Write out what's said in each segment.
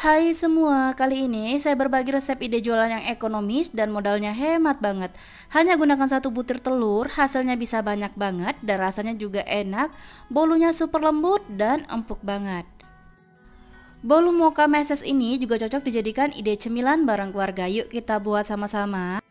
Hai semua, kali ini saya berbagi resep ide jualan yang ekonomis dan modalnya hemat banget. Hanya gunakan satu butir telur, hasilnya bisa banyak banget dan rasanya juga enak. Bolunya super lembut dan empuk banget. Bolu mocha meses ini juga cocok dijadikan ide cemilan bareng keluarga. Yuk kita buat sama-sama.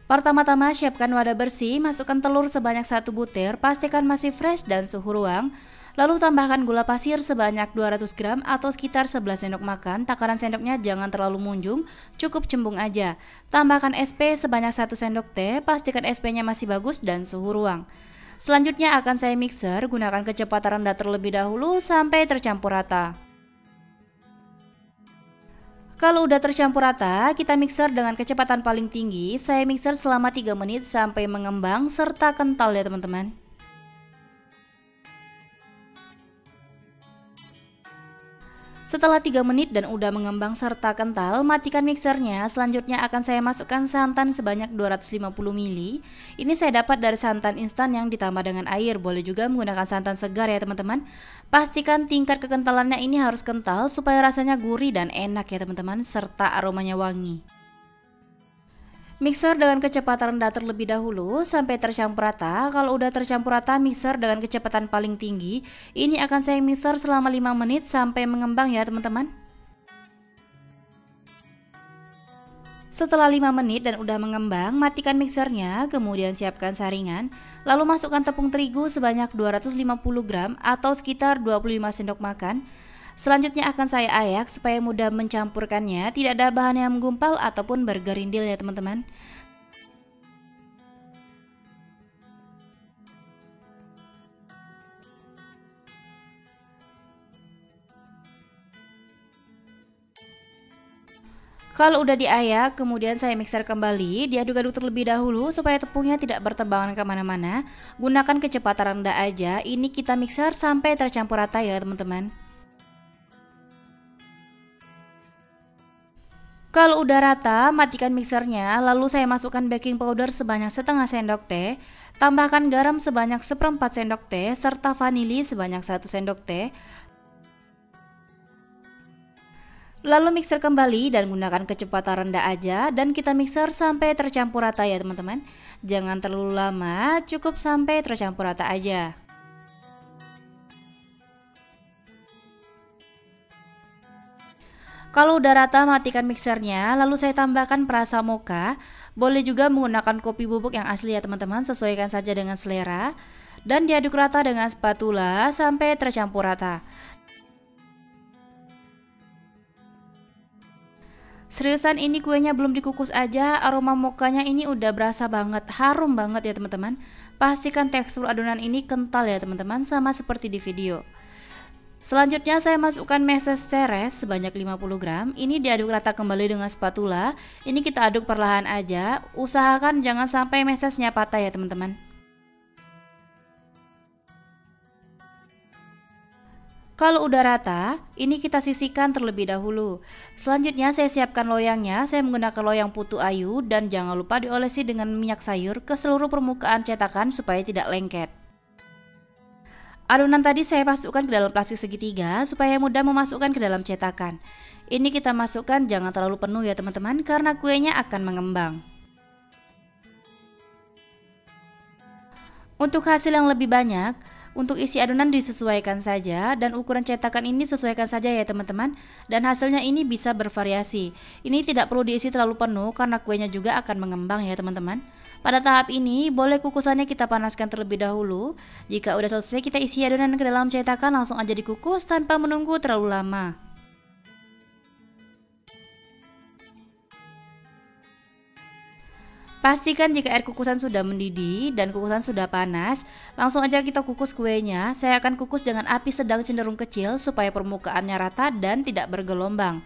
Pertama-tama siapkan wadah bersih, masukkan telur sebanyak 1 butir, pastikan masih fresh dan suhu ruang. Lalu tambahkan gula pasir sebanyak 200 gram atau sekitar 11 sendok makan. Takaran sendoknya jangan terlalu munjung, cukup cembung aja. Tambahkan SP sebanyak 1 sendok teh, pastikan SP-nya masih bagus dan suhu ruang. Selanjutnya akan saya mixer, gunakan kecepatan rendah terlebih dahulu sampai tercampur rata. Kalau udah tercampur rata, kita mixer dengan kecepatan paling tinggi. Saya mixer selama 3 menit sampai mengembang serta kental ya teman-teman. Setelah 3 menit dan udah mengembang serta kental, matikan mixernya. Selanjutnya akan saya masukkan santan sebanyak 250 ml. Ini saya dapat dari santan instan yang ditambah dengan air. Boleh juga menggunakan santan segar ya teman-teman. Pastikan tingkat kekentalannya ini harus kental supaya rasanya gurih dan enak ya teman-teman, serta aromanya wangi. Mixer dengan kecepatan rendah terlebih dahulu sampai tercampur rata. Kalau udah tercampur rata, mixer dengan kecepatan paling tinggi. Ini akan saya mixer selama 5 menit sampai mengembang ya teman-teman. Setelah 5 menit dan udah mengembang, matikan mixernya, kemudian siapkan saringan. Lalu masukkan tepung terigu sebanyak 250 gram atau sekitar 25 sendok makan. Selanjutnya akan saya ayak supaya mudah mencampurkannya, tidak ada bahan yang menggumpal ataupun bergerindil ya teman-teman. Kalau udah diayak, kemudian saya mixer kembali, diaduk-aduk terlebih dahulu supaya tepungnya tidak berterbangan kemana-mana. Gunakan kecepatan rendah aja, ini kita mixer sampai tercampur rata ya teman-teman. Kalau udah rata, matikan mixernya, lalu saya masukkan baking powder sebanyak setengah sendok teh, tambahkan garam sebanyak 1/4 sendok teh, serta vanili sebanyak 1 sendok teh. Lalu mixer kembali dan gunakan kecepatan rendah aja dan kita mixer sampai tercampur rata ya teman-teman. Jangan terlalu lama, cukup sampai tercampur rata aja. Kalau udah rata, matikan mixernya, lalu saya tambahkan perasa mocha. Boleh juga menggunakan kopi bubuk yang asli ya teman-teman, sesuaikan saja dengan selera. Dan diaduk rata dengan spatula sampai tercampur rata. Seriusan ini kuenya belum dikukus aja, aroma mochanya ini udah berasa banget, harum banget ya teman-teman. Pastikan tekstur adonan ini kental ya teman-teman, sama seperti di video. Selanjutnya saya masukkan meses ceres sebanyak 50 gram. Ini diaduk rata kembali dengan spatula. Ini kita aduk perlahan aja. Usahakan jangan sampai mesesnya patah ya teman-teman. Kalau udah rata, ini kita sisihkan terlebih dahulu. Selanjutnya saya siapkan loyangnya. Saya menggunakan loyang putu ayu dan jangan lupa diolesi dengan minyak sayur ke seluruh permukaan cetakan supaya tidak lengket. Adonan tadi saya masukkan ke dalam plastik segitiga supaya mudah memasukkan ke dalam cetakan. Ini kita masukkan jangan terlalu penuh ya teman-teman karena kuenya akan mengembang. Untuk hasil yang lebih banyak, untuk isi adonan disesuaikan saja dan ukuran cetakan ini sesuaikan saja ya teman-teman. Dan hasilnya ini bisa bervariasi. Ini tidak perlu diisi terlalu penuh karena kuenya juga akan mengembang ya teman-teman. Pada tahap ini, boleh kukusannya kita panaskan terlebih dahulu. Jika udah selesai, kita isi adonan ke dalam cetakan, langsung aja dikukus tanpa menunggu terlalu lama. Pastikan jika air kukusan sudah mendidih dan kukusan sudah panas, langsung aja kita kukus kuenya. Saya akan kukus dengan api sedang cenderung kecil supaya permukaannya rata dan tidak bergelombang.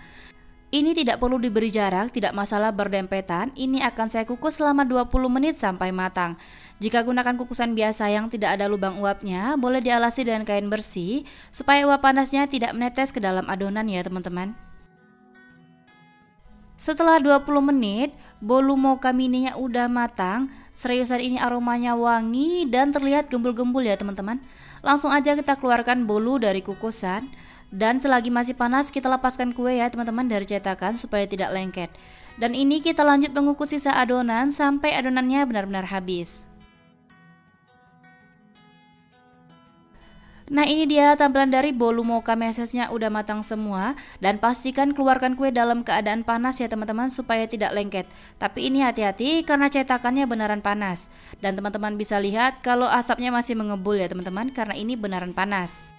Ini tidak perlu diberi jarak, tidak masalah berdempetan. Ini akan saya kukus selama 20 menit sampai matang. Jika gunakan kukusan biasa yang tidak ada lubang uapnya, boleh dialasi dengan kain bersih supaya uap panasnya tidak menetes ke dalam adonan ya teman-teman. Setelah 20 menit, bolu mocha mininya udah matang. Seriusan ini aromanya wangi dan terlihat gembul-gembul ya teman-teman. Langsung aja kita keluarkan bolu dari kukusan. Dan selagi masih panas, kita lepaskan kue ya teman-teman dari cetakan supaya tidak lengket. Dan ini kita lanjut mengukus sisa adonan sampai adonannya benar-benar habis. Nah, ini dia tampilan dari bolu mocha mesesnya udah matang semua. Dan pastikan keluarkan kue dalam keadaan panas ya teman-teman supaya tidak lengket. Tapi ini hati-hati karena cetakannya beneran panas. Dan teman-teman bisa lihat kalau asapnya masih mengebul ya teman-teman, karena ini beneran panas.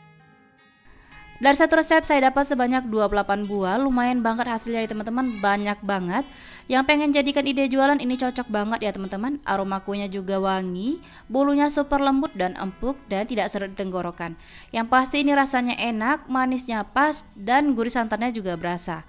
Dari satu resep saya dapat sebanyak 28 buah, lumayan banget hasilnya ya teman-teman, banyak banget. Yang pengen jadikan ide jualan ini cocok banget ya teman-teman. Aroma kuenya juga wangi, bolunya super lembut dan empuk dan tidak seret di tenggorokan. Yang pasti ini rasanya enak, manisnya pas dan gurih santannya juga berasa.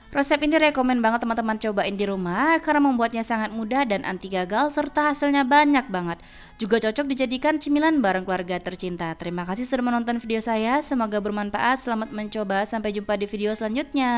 Resep ini rekomen banget teman-teman cobain di rumah karena membuatnya sangat mudah dan anti gagal serta hasilnya banyak banget. Juga cocok dijadikan cemilan bareng keluarga tercinta. Terima kasih sudah menonton video saya, semoga bermanfaat, selamat mencoba, sampai jumpa di video selanjutnya.